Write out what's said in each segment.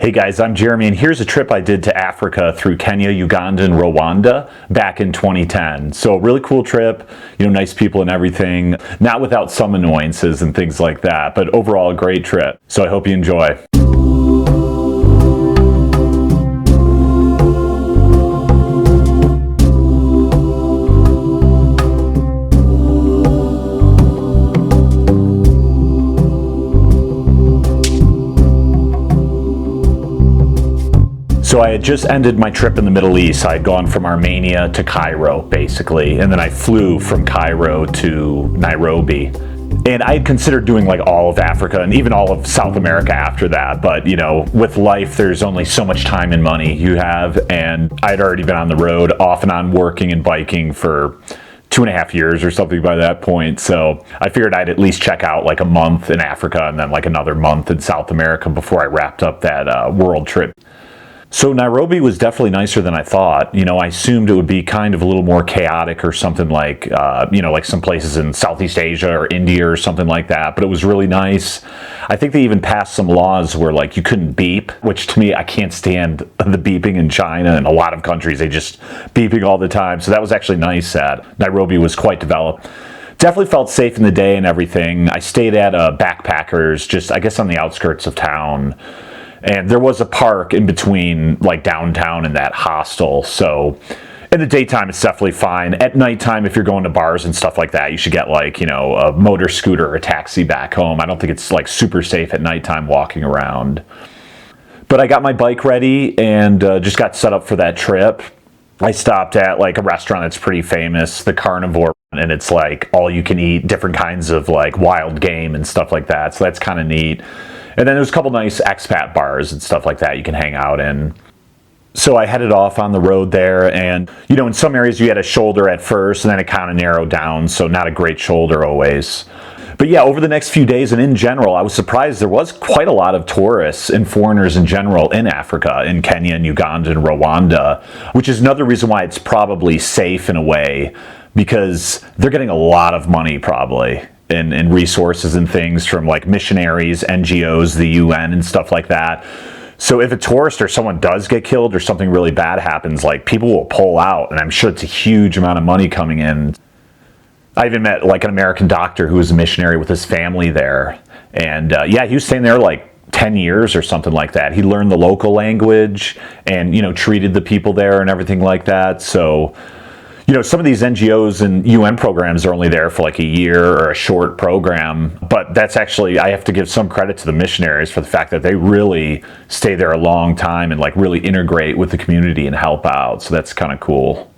Hey guys, I'm Jeremy, and here's a trip I did to Africa through Kenya, Uganda, and Rwanda back in 2010. So really cool trip, nice people and everything, not without some annoyances and things like that, but overall a great trip. So I hope you enjoy. So I had just ended my trip in the Middle East. I had gone from Armenia to Cairo, basically, and then I flew from Cairo to Nairobi. And I had considered doing like all of Africa and even all of South America after that, but with life, there's only so much time and money you have, and I'd already been on the road off and on working and biking for 2.5 years or something by that point. So I figured I'd at least check out like a month in Africa and then like another month in South America before I wrapped up that world trip. So Nairobi was definitely nicer than I thought. I assumed it would be kind of a little more chaotic or something like, like some places in Southeast Asia or India or something like that, but it was really nice. I think they even passed some laws where like you couldn't beep, which to me, I can't stand the beeping in China and a lot of countries, they just beeping all the time. So that was actually nice that Nairobi was quite developed. Definitely felt safe in the day and everything. I stayed at a backpackers, just I guess on the outskirts of town. And there was a park in between like downtown and that hostel. So in the daytime, it's definitely fine. At nighttime, if you're going to bars and stuff like that, you should get like, a motor scooter or a taxi back home. I don't think it's like super safe at nighttime walking around. But I got my bike ready and just got set up for that trip. I stopped at like a restaurant that's pretty famous, the Carnivore, and it's like all you can eat, different kinds of like wild game and stuff like that. So that's kind of neat. And then there's a couple nice expat bars and stuff like that you can hang out in. So I headed off on the road there, and in some areas you had a shoulder at first and then it kind of narrowed down, so not a great shoulder always. But yeah, over the next few days and in general, I was surprised there was quite a lot of tourists and foreigners in general in Africa, in Kenya and Uganda and Rwanda, which is another reason why it's probably safe in a way, because they're getting a lot of money probably. And resources and things from like missionaries, NGOs, the UN and stuff like that. So if a tourist or someone does get killed or something really bad happens, like people will pull out, and I'm sure it's a huge amount of money coming in. I even met like an American doctor who was a missionary with his family there. And he was staying there like 10 years or something like that. He learned the local language and, treated the people there and everything like that. So some of these NGOs and UN programs are only there for like a year or a short program, but that's actually, I have to give some credit to the missionaries for the fact that they really stay there a long time and like really integrate with the community and help out. So that's kind of cool.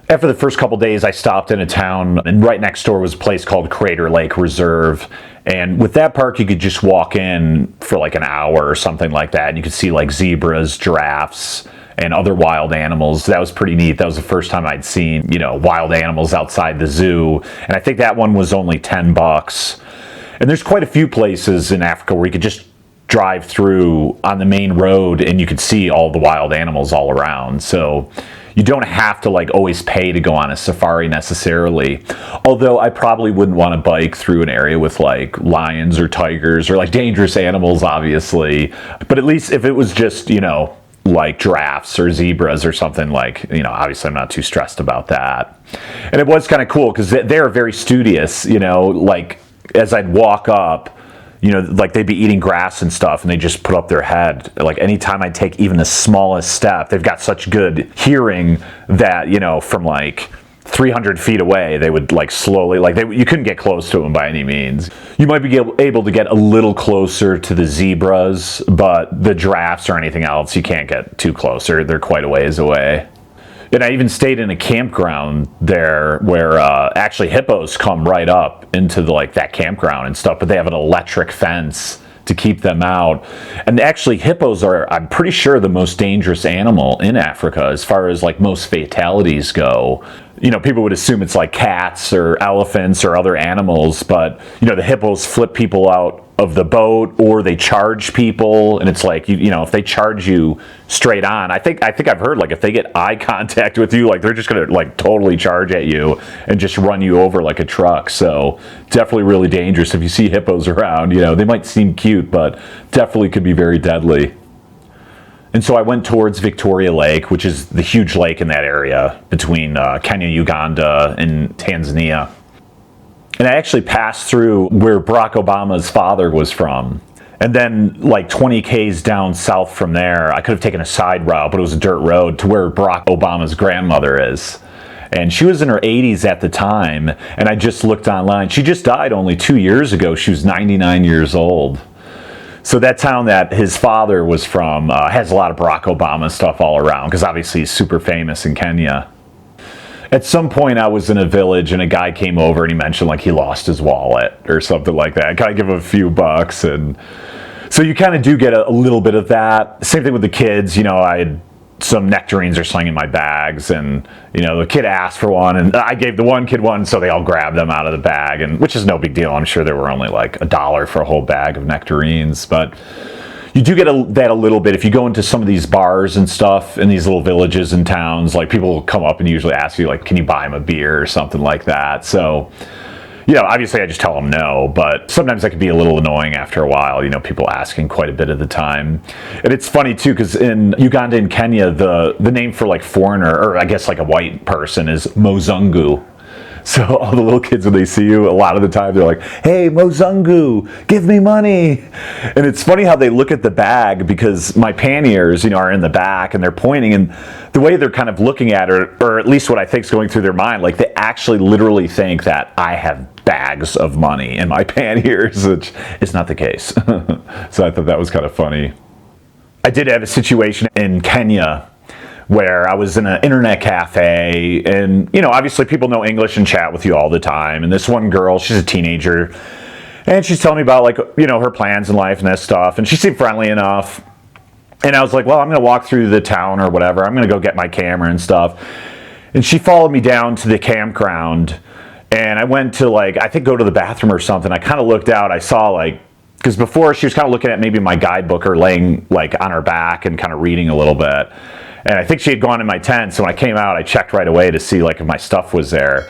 After the first couple days, I stopped in a town, and right next door was a place called Crater Lake Reserve. And with that park, you could just walk in for like an hour or something like that. And you could see like zebras, giraffes, and other wild animals. That was pretty neat. That was the first time I'd seen, wild animals outside the zoo. And I think that one was only $10. And there's quite a few places in Africa where you could just drive through on the main road and you could see all the wild animals all around. So you don't have to like always pay to go on a safari necessarily. Although I probably wouldn't want to bike through an area with like lions or tigers or like dangerous animals, obviously. But at least if it was just, like giraffes or zebras or something, like, obviously I'm not too stressed about that. And it was kind of cool because they're very studious, like as I'd walk up, like they'd be eating grass and stuff and they just put up their head. Like anytime I take even the smallest step, they've got such good hearing that, from like 300 feet away, they would like slowly, like you couldn't get close to them by any means. You might be able to get a little closer to the zebras, but the giraffes or anything else, you can't get too close. They're quite a ways away. And I even stayed in a campground there where actually hippos come right up into that campground and stuff, but they have an electric fence to keep them out. And actually hippos are, I'm pretty sure, the most dangerous animal in Africa as far as like most fatalities go. People would assume it's like cats or elephants or other animals, but the hippos flip people out of the boat, or they charge people, and it's like if they charge you straight on, I think I've heard like if they get eye contact with you, like they're just gonna like totally charge at you and just run you over like a truck. So definitely really dangerous if you see hippos around. They might seem cute, but definitely could be very deadly. And so I went towards Victoria Lake, which is the huge lake in that area between Kenya, Uganda, and Tanzania. And I actually passed through where Barack Obama's father was from. And then like 20 Ks down south from there, I could have taken a side route, but it was a dirt road to where Barack Obama's grandmother is. And she was in her 80s at the time, and I just looked online. She just died only 2 years ago. She was 99 years old. So that town that his father was from has a lot of Barack Obama stuff all around, because obviously he's super famous in Kenya. At some point I was in a village and a guy came over and he mentioned like he lost his wallet or something like that. I kind of give him a few bucks, and so you kind of do get a little bit of that. Same thing with the kids. You know, I had some nectarines or something in my bags, and you know, the kid asked for one and I gave the one kid one, so they all grabbed them out of the bag, and which is no big deal. I'm sure there were only like $1 for a whole bag of nectarines, but you do get that a little bit if you go into some of these bars and stuff in these little villages and towns. Like people will come up and usually ask you like, can you buy them a beer or something like that. So, you know, obviously I just tell them no, but sometimes that can be a little annoying after a while, you know, people asking quite a bit of the time. And it's funny too, because in Uganda and Kenya, the name for like foreigner, or I guess like a white person, is Mozungu. So all the little kids, when they see you, a lot of the time they're like, hey, Mozungu, give me money. And it's funny how they look at the bag, because my panniers, you know, are in the back and they're pointing, and the way they're kind of looking at it, or at least what I think is going through their mind, like they actually literally think that I have bags of money in my panniers, which is not the case. So I thought that was kind of funny. I did have a situation in Kenya where I was in an internet cafe, and you know, obviously people know English and chat with you all the time, and this one girl, she's a teenager, and she's telling me about like, you know, her plans in life and that stuff, and she seemed friendly enough, and I was like, well, I'm gonna walk through the town or whatever, I'm gonna go get my camera and stuff. And she followed me down to the campground, and I went to like, I think go to the bathroom or something. I kind of looked out, I saw like, because before she was kind of looking at maybe my guidebook or laying like on her back and kind of reading a little bit. And I think she had gone in my tent, so when I came out, I checked right away to see like if my stuff was there.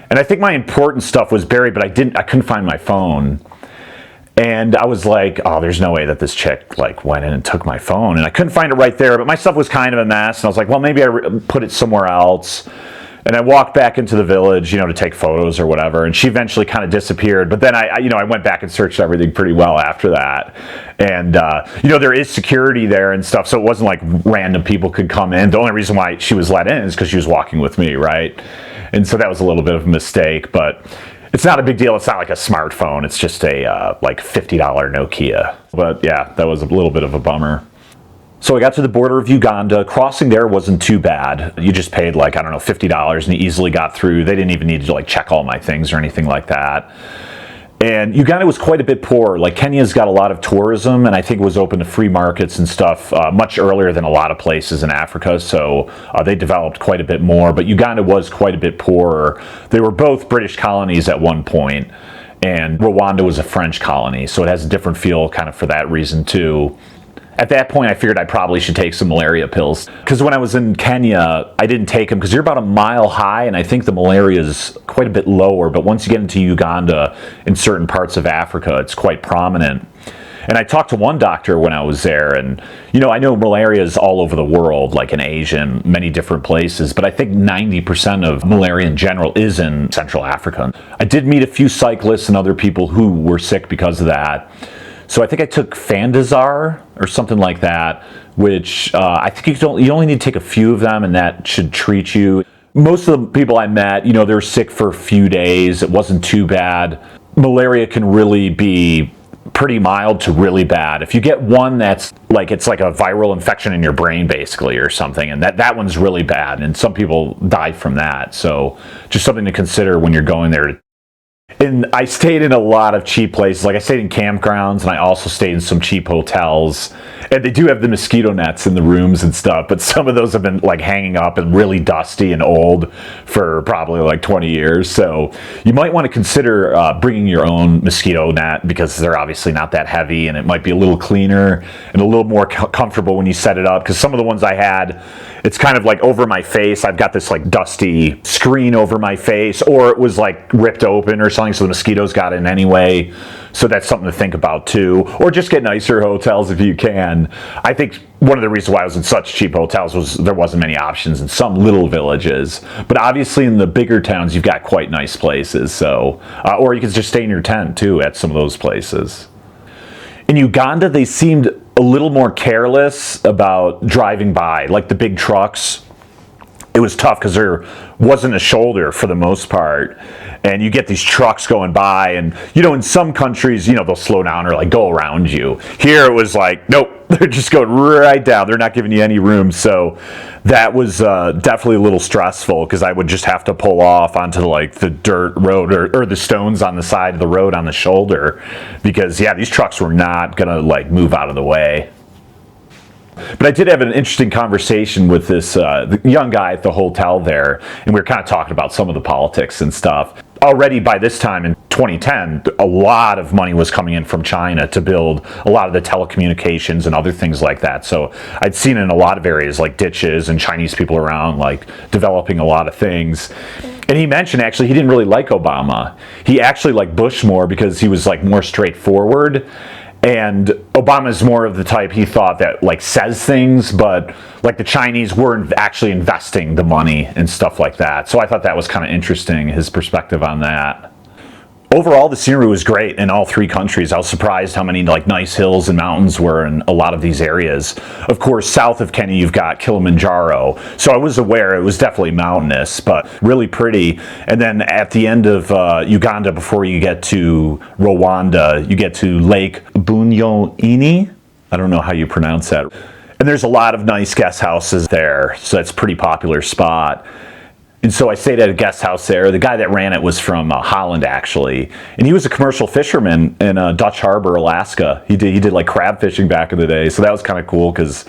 And I think my important stuff was buried, but I couldn't find my phone. And I was like, oh, there's no way that this chick like went in and took my phone. And I couldn't find it right there, but my stuff was kind of a mess. And I was like, well, maybe I put it somewhere else. And I walked back into the village, you know, to take photos or whatever. And she eventually kind of disappeared. But then I went back and searched everything pretty well after that. And, you know, there is security there and stuff. So it wasn't like random people could come in. The only reason why she was let in is because she was walking with me, right? And so that was a little bit of a mistake. But it's not a big deal. It's not like a smartphone. It's just a like $50 Nokia. But yeah, that was a little bit of a bummer. So I got to the border of Uganda. Crossing there wasn't too bad. You just paid like, I don't know, $50 and you easily got through. They didn't even need to like check all my things or anything like that. And Uganda was quite a bit poorer. Like Kenya's got a lot of tourism, and I think it was open to free markets and stuff much earlier than a lot of places in Africa. So they developed quite a bit more, but Uganda was quite a bit poorer. They were both British colonies at one point, and Rwanda was a French colony. So it has a different feel kind of for that reason too. At that point, I figured I probably should take some malaria pills. Because when I was in Kenya, I didn't take them because you're about a mile high, and I think the malaria is quite a bit lower. But once you get into Uganda, in certain parts of Africa, it's quite prominent. And I talked to one doctor when I was there, and you know, I know malaria is all over the world, like in Asia and many different places, but I think 90% of malaria in general is in Central Africa. I did meet a few cyclists and other people who were sick because of that. So I think I took Fandazar or something like that, which I think you only need to take a few of them, and that should treat you. Most of the people I met, you know, they were sick for a few days. It wasn't too bad. Malaria can really be pretty mild to really bad. If you get one that's like, it's like a viral infection in your brain basically or something, and that one's really bad, and some people die from that. So just something to consider when you're going there. And I stayed in a lot of cheap places. Like I stayed in campgrounds, and I also stayed in some cheap hotels. And they do have the mosquito nets in the rooms and stuff, but some of those have been like hanging up and really dusty and old for probably like 20 years. So you might want to consider bringing your own mosquito net, because they're obviously not that heavy, and it might be a little cleaner and a little more comfortable when you set it up. Because some of the ones I had, it's kind of like over my face. I've got this like dusty screen over my face, or it was like ripped open or something. something, so the mosquitoes got in anyway. So that's something to think about too. Or just get nicer hotels if you can. I think one of the reasons why I was in such cheap hotels was there wasn't many options in some little villages. But obviously in the bigger towns, you've got quite nice places. So, or you can just stay in your tent too at some of those places. In Uganda, they seemed a little more careless about driving by, like the big trucks. It was tough because there wasn't a shoulder for the most part, and you get these trucks going by, and in some countries they'll slow down or like go around you. Here it was like, nope, they're just going right down. They're not giving you any room. So that was definitely a little stressful because I would just have to pull off onto like the dirt road or the stones on the side of the road on the shoulder, because these trucks were not gonna like move out of the way. But I did have an interesting conversation with this the young guy at the hotel there, and we were kind of talking about some of the politics and stuff. Already by this time in 2010, a lot of money was coming in from China to build a lot of the telecommunications and other things like that. So I'd seen in a lot of areas like ditches and Chinese people around like developing a lot of things. And he mentioned actually he didn't really like Obama. He actually liked Bush more because he was like more straightforward. And Obama's more of the type he thought that like says things, but like the Chinese weren't actually investing the money and stuff like that. So I thought that was kind of interesting, his perspective on that. Overall, the scenery was great in all three countries. I was surprised how many like nice hills and mountains were in a lot of these areas. Of course, south of Kenya, you've got Kilimanjaro. So I was aware it was definitely mountainous, but really pretty. And then at the end of Uganda, before you get to Rwanda, you get to Lake Bunyonyi. I don't know how you pronounce that. And there's a lot of nice guest houses there. So that's a pretty popular spot. And so I stayed at a guest house there. The guy that ran it was from Holland, actually. And he was a commercial fisherman in Dutch Harbor, Alaska. He did like crab fishing back in the day. So that was kind of cool because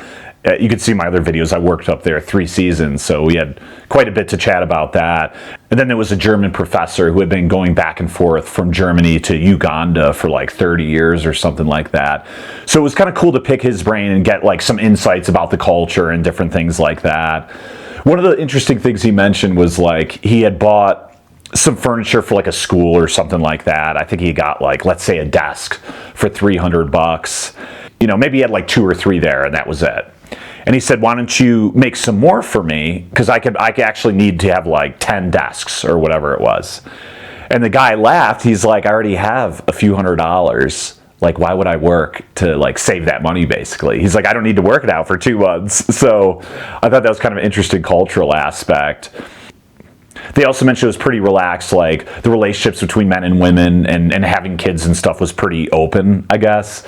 you could see my other videos. I worked up there 3 seasons. So we had quite a bit to chat about that. And then there was a German professor who had been going back and forth from Germany to Uganda for like 30 years or something like that. So it was kind of cool to pick his brain and get like some insights about the culture and different things like that. One of the interesting things he mentioned was like he had bought some furniture for like a school or something like that. I think he got like, let's say a desk for $300. Maybe he had like 2 or 3 there and that was it. And he said, why don't you make some more for me? Because I could actually need to have like 10 desks or whatever it was. And the guy laughed. He's like, I already have a few $100s. Like, why would I work to like save that money, basically? He's like, I don't need to work it out for 2 months. So I thought that was kind of an interesting cultural aspect. They also mentioned it was pretty relaxed, like the relationships between men and women and having kids and stuff was pretty open, I guess.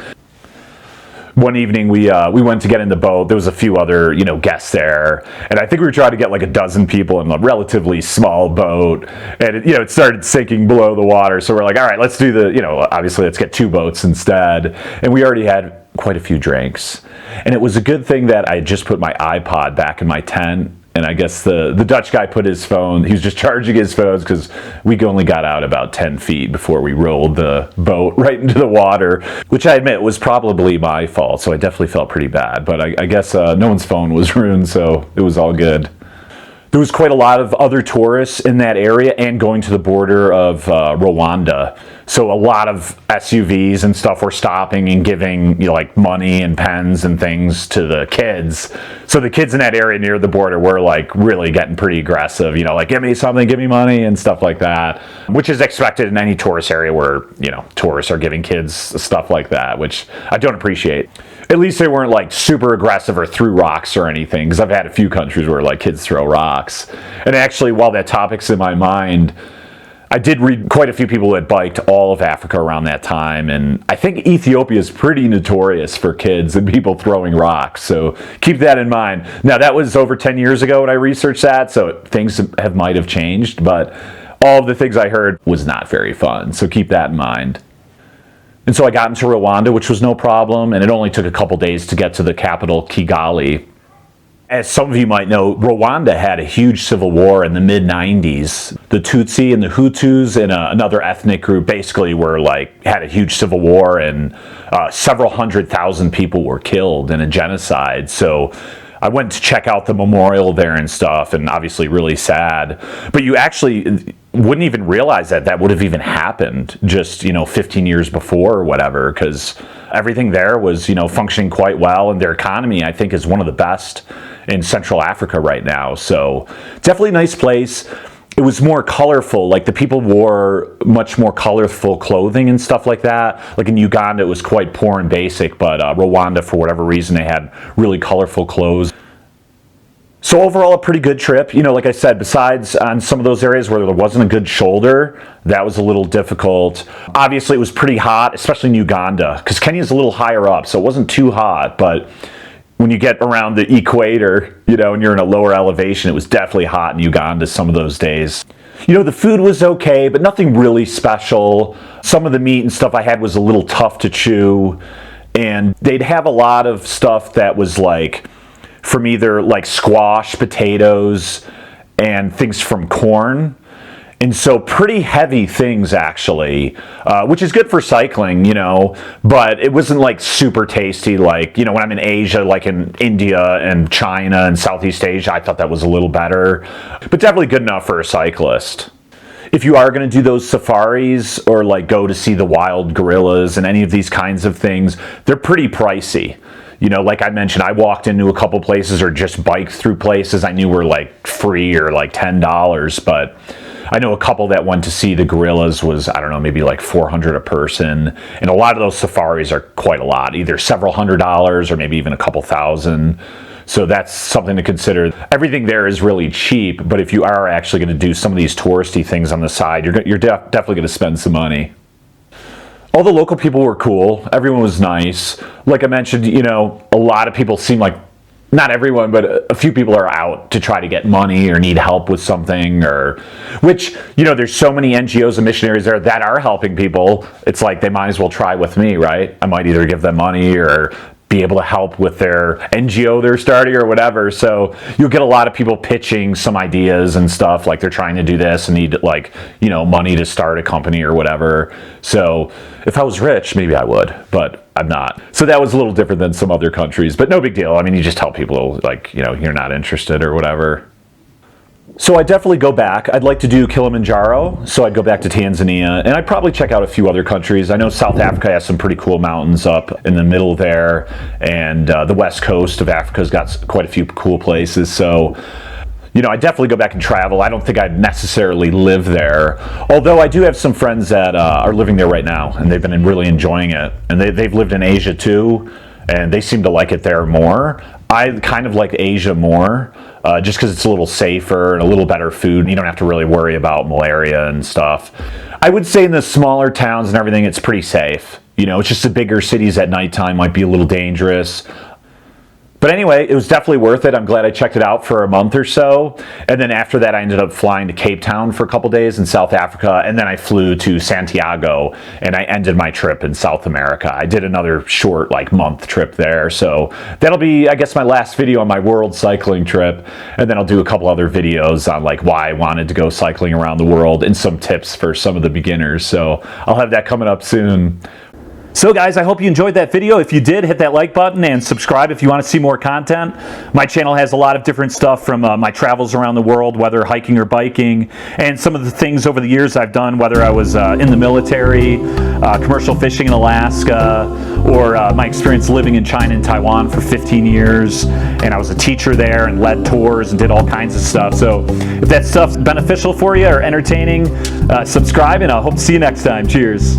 One evening we went to get in the boat. There was a few other guests there, and I think we were trying to get like a dozen people in a relatively small boat, and it started sinking below the water. So we're like, all right, let's do obviously let's get 2 boats instead. And we already had quite a few drinks, and it was a good thing that I had just put my iPod back in my tent. And I guess the Dutch guy put his phone, he was just charging his phones because we only got out about 10 feet before we rolled the boat right into the water, which I admit was probably my fault, so I definitely felt pretty bad. But I guess no one's phone was ruined, so it was all good. There was quite a lot of other tourists in that area and going to the border of Rwanda. So a lot of SUVs and stuff were stopping and giving like money and pens and things to the kids. So the kids in that area near the border were like really getting pretty aggressive, like give me something, give me money and stuff like that, which is expected in any tourist area where, tourists are giving kids stuff like that, which I don't appreciate. At least they weren't like super aggressive or threw rocks or anything, because I've had a few countries where like kids throw rocks. And actually, while that topic's in my mind, I did read quite a few people who had biked all of Africa around that time, and I think Ethiopia is pretty notorious for kids and people throwing rocks, so keep that in mind. Now, that was over 10 years ago when I researched that, so things might have changed, but all of the things I heard was not very fun, so keep that in mind. And so I got into Rwanda, which was no problem, and it only took a couple days to get to the capital, Kigali. As some of you might know, Rwanda had a huge civil war in the mid-90s. The Tutsi and the Hutus and another ethnic group basically had a huge civil war, and several 100,000 people were killed in a genocide. So I went to check out the memorial there and stuff, and obviously really sad. But wouldn't even realize that that would have even happened just, 15 years before or whatever, because everything there was, functioning quite well, and their economy, I think, is one of the best in Central Africa right now. So definitely a nice place. It was more colorful, like the people wore much more colorful clothing and stuff like that. Like in Uganda, it was quite poor and basic, but Rwanda, for whatever reason, they had really colorful clothes. So overall, a pretty good trip. Like I said, besides on some of those areas where there wasn't a good shoulder, that was a little difficult. Obviously, it was pretty hot, especially in Uganda, because Kenya's a little higher up, so it wasn't too hot, but when you get around the equator, and you're in a lower elevation, it was definitely hot in Uganda some of those days. The food was okay, but nothing really special. Some of the meat and stuff I had was a little tough to chew, and they'd have a lot of stuff that was like from either like squash, potatoes, and things from corn. And so pretty heavy things, actually, which is good for cycling, but it wasn't like super tasty. Like, when I'm in Asia, like in India and China and Southeast Asia, I thought that was a little better, but definitely good enough for a cyclist. If you are going to do those safaris or like go to see the wild gorillas and any of these kinds of things, they're pretty pricey. Like I mentioned, I walked into a couple places or just biked through places I knew were like free or like $10, but I know a couple that went to see the gorillas was, I don't know, maybe like $400 a person. And a lot of those safaris are quite a lot, either several $100s or maybe even a couple thousand. So that's something to consider. Everything there is really cheap, but if you are actually going to do some of these touristy things on the side, you're definitely going to spend some money. All the local people were cool. Everyone was nice. Like I mentioned, a lot of people seem like, not everyone, but a few people are out to try to get money or need help with something, or which, there's so many NGOs and missionaries there that are helping people. It's like they might as well try with me, right? I might either give them money or be able to help with their NGO they're starting or whatever. So you'll get a lot of people pitching some ideas and stuff, like they're trying to do this and need money to start a company or whatever. So if I was rich, maybe I would, but I'm not. So that was a little different than some other countries, but no big deal. I mean, you just tell people you're not interested or whatever. So I'd definitely go back. I'd like to do Kilimanjaro, so I'd go back to Tanzania, and I'd probably check out a few other countries. I know South Africa has some pretty cool mountains up in the middle there, and the west coast of Africa's got quite a few cool places. So, I'd definitely go back and travel. I don't think I'd necessarily live there, although I do have some friends that are living there right now, and they've been really enjoying it. And they've lived in Asia too, and they seem to like it there more. I kind of like Asia more, just because it's a little safer and a little better food. You don't have to really worry about malaria and stuff. I would say in the smaller towns and everything, it's pretty safe. It's just the bigger cities at nighttime might be a little dangerous. But anyway, it was definitely worth it. I'm glad I checked it out for a month or so. And then after that, I ended up flying to Cape Town for a couple days in South Africa. And then I flew to Santiago, and I ended my trip in South America. I did another short, month trip there. So that'll be, I guess, my last video on my world cycling trip. And then I'll do a couple other videos on why I wanted to go cycling around the world and some tips for some of the beginners. So I'll have that coming up soon. So guys, I hope you enjoyed that video. If you did, hit that like button and subscribe if you want to see more content. My channel has a lot of different stuff from my travels around the world, whether hiking or biking, and some of the things over the years I've done, whether I was in the military, commercial fishing in Alaska, or my experience living in China and Taiwan for 15 years, and I was a teacher there and led tours and did all kinds of stuff. So if that stuff's beneficial for you or entertaining, subscribe, and I hope to see you next time. Cheers.